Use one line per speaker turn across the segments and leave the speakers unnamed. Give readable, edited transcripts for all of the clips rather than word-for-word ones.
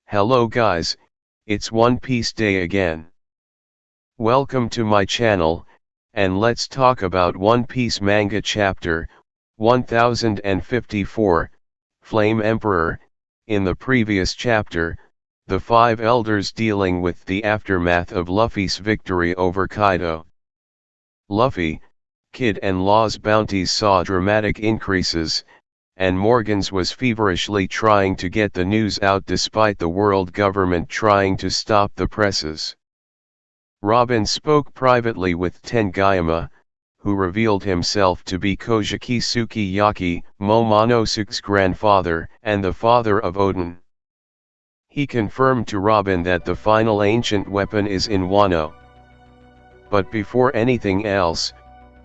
Hello guys, it's One Piece Day again. Welcome to my channel, and let's talk about One Piece manga chapter 1054, Flame Emperor. In the previous chapter, the five elders dealing with the aftermath of Luffy's victory over Kaido. Luffy, Kid and Law's bounties saw dramatic increases, and Morgan's was feverishly trying to get the news out despite the world government trying to stop the presses. Robin spoke privately with Tenguyama, who revealed himself to be Kojiki Sukiyaki, Momonosuke's grandfather and the father of Odin. He confirmed to Robin that the final ancient weapon is in Wano. But before anything else,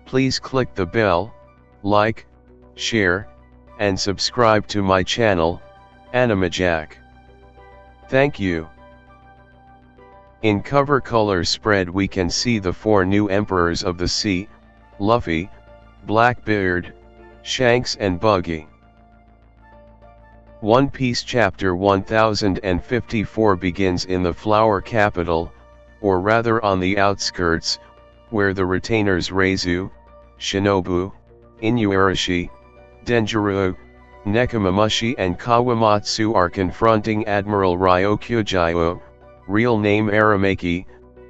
please click the bell, like, share, and subscribe to my channel, AnimeJack. Thank you. In cover color spread we can see the four new emperors of the sea, Luffy, Blackbeard, Shanks and Buggy. One Piece chapter 1054 begins in the Flower Capital, or rather on the outskirts, where the retainers Reizu, Shinobu, Inuarashi, Denjiro, Nekomamushi and Kawamatsu are confronting Admiral Ryokugyo, real name Aramaki,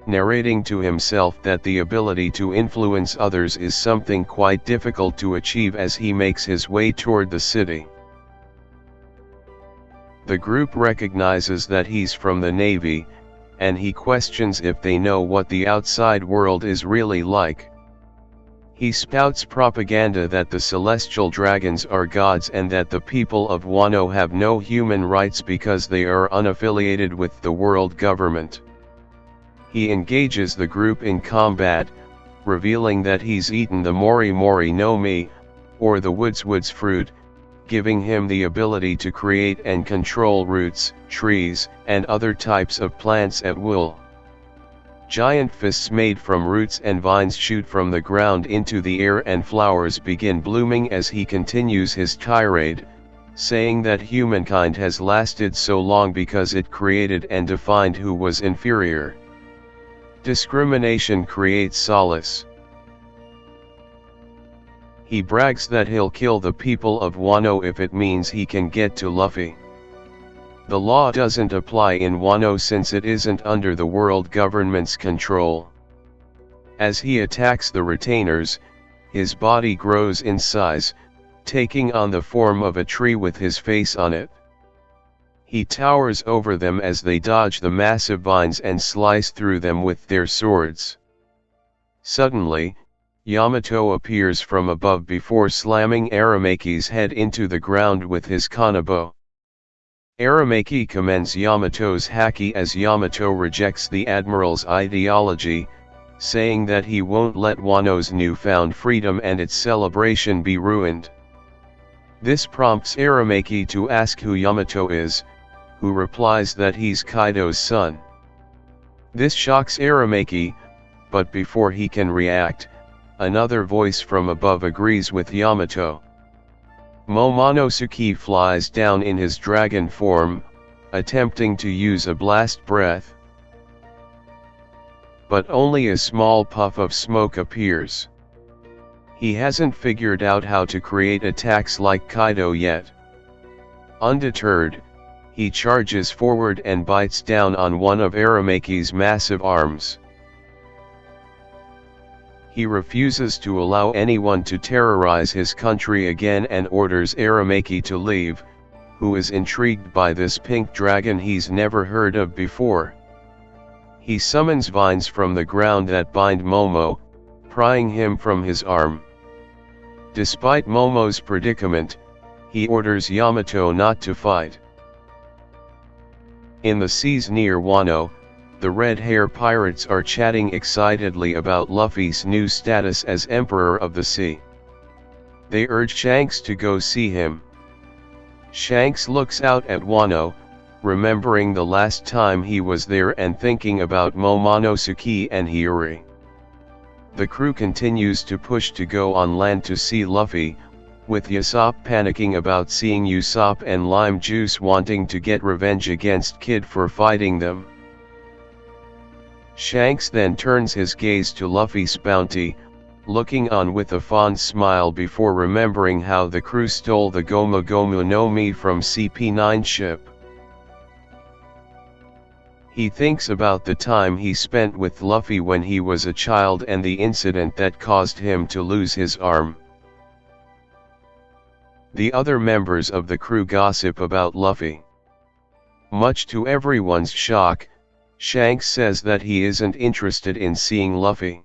narrating to himself that the ability to influence others is something quite difficult to achieve as he makes his way toward the city. The group recognizes that he's from the Navy, and he questions if they know what the outside world is really like. He spouts propaganda that the celestial dragons are gods and that the people of Wano have no human rights because they are unaffiliated with the world government. He engages the group in combat, revealing that he's eaten the Mori Mori no Mi, or the Woods fruit, giving him the ability to create and control roots, trees, and other types of plants at will. Giant fists made from roots and vines shoot from the ground into the air and flowers begin blooming as he continues his tirade, saying that humankind has lasted so long because it created and defined who was inferior. Discrimination creates solace. He brags that he'll kill the people of Wano if it means he can get to Luffy. The law doesn't apply in Wano since it isn't under the world government's control. As he attacks the retainers, his body grows in size, taking on the form of a tree with his face on it. He towers over them as they dodge the massive vines and slice through them with their swords. Suddenly, Yamato appears from above before slamming Aramaki's head into the ground with his kanabo. Aramaki commends Yamato's haki as Yamato rejects the Admiral's ideology, saying that he won't let Wano's newfound freedom and its celebration be ruined. This prompts Aramaki to ask who Yamato is, who replies that he's Kaido's son. This shocks Aramaki, but before he can react, another voice from above agrees with Yamato. Momonosuke flies down in his dragon form, attempting to use a blast breath. But only a small puff of smoke appears. He hasn't figured out how to create attacks like Kaido yet. Undeterred, he charges forward and bites down on one of Aramaki's massive arms. He refuses to allow anyone to terrorize his country again and orders Aramaki to leave, who is intrigued by this pink dragon he's never heard of before. He summons vines from the ground that bind Momo, prying him from his arm. Despite Momo's predicament, he orders Yamato not to fight. In the seas near Wano, the red-hair pirates are chatting excitedly about Luffy's new status as Emperor of the Sea. They urge Shanks to go see him. Shanks looks out at Wano, remembering the last time he was there and thinking about Momonosuke and Hiyori. The crew continues to push to go on land to see Luffy, with Usopp panicking about seeing Usopp and Lime Juice wanting to get revenge against Kid for fighting them. Shanks then turns his gaze to Luffy's bounty, looking on with a fond smile before remembering how the crew stole the Gomu Gomu no Mi from CP9 ship. He thinks about the time he spent with Luffy when he was a child and the incident that caused him to lose his arm. The other members of the crew gossip about Luffy. Much to everyone's shock, Shanks says that he isn't interested in seeing Luffy.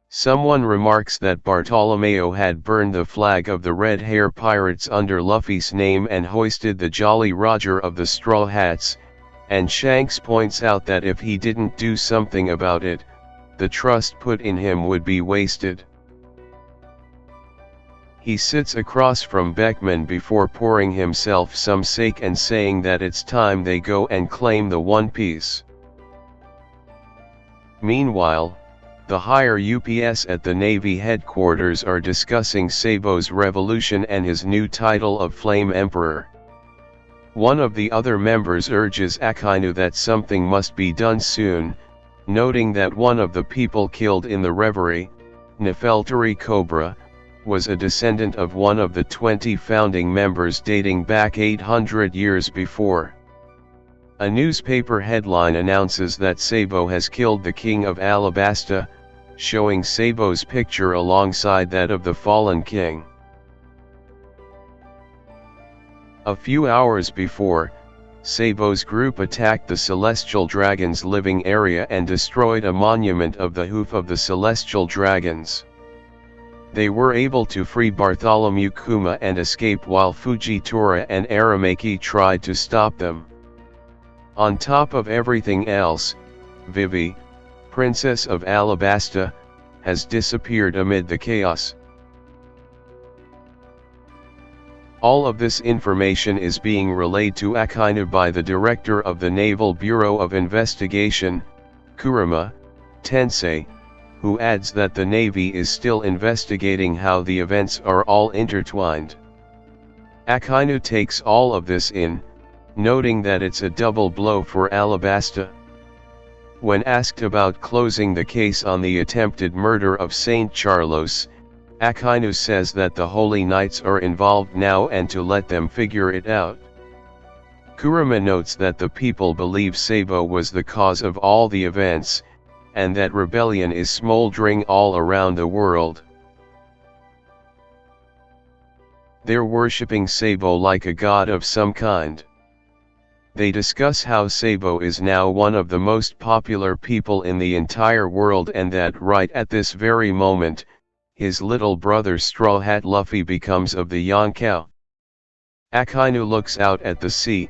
Someone remarks that Bartolomeo had burned the flag of the Red Hair Pirates under Luffy's name and hoisted the Jolly Roger of the Straw Hats, and Shanks points out that if he didn't do something about it, the trust put in him would be wasted. He sits across from Beckman before pouring himself some sake and saying that it's time they go and claim the One Piece. Meanwhile, the higher UPS at the Navy headquarters are discussing Sabo's revolution and his new title of Flame Emperor. One of the other members urges Akainu that something must be done soon, noting that one of the people killed in the reverie, Nefeltari Cobra, was a descendant of one of the 20 founding members dating back 800 years before. A newspaper headline announces that Sabo has killed the king of Alabasta, showing Sabo's picture alongside that of the fallen king. A few hours before, Sabo's group attacked the Celestial Dragon's living area and destroyed a monument of the hoof of the Celestial Dragons. They were able to free Bartholomew Kuma and escape while Fujitora and Aramaki tried to stop them. On top of everything else, Vivi, Princess of Alabasta, has disappeared amid the chaos. All of this information is being relayed to Akainu by the director of the Naval Bureau of Investigation, Kurama Tensei, who adds that the Navy is still investigating how the events are all intertwined. Akainu takes all of this in, noting that it's a double blow for Alabasta. When asked about closing the case on the attempted murder of Saint Charlos, Akainu says that the Holy Knights are involved now and to let them figure it out. Kurama notes that the people believe Sabo was the cause of all the events, and that rebellion is smoldering all around the world. They're worshipping Sabo like a god of some kind. They discuss how Sabo is now one of the most popular people in the entire world and that right at this very moment, his little brother Straw Hat Luffy becomes of the Yonkou. Akainu looks out at the sea,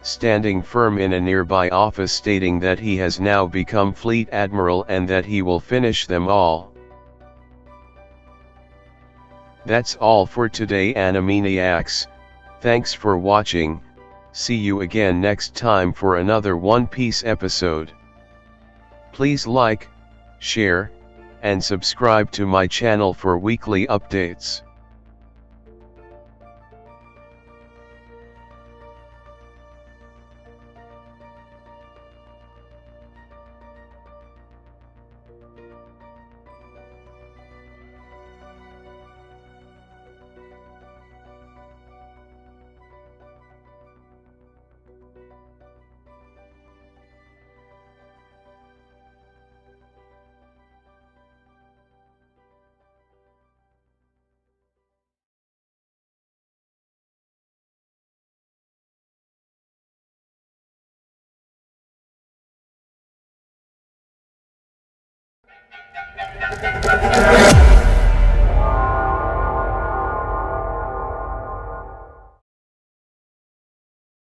standing firm in a nearby office stating that he has now become Fleet Admiral and that he will finish them all. That's all for today, Animaniacs. Thanks for watching. See you again next time for another One Piece episode. Please like, share, and subscribe to my channel for weekly updates.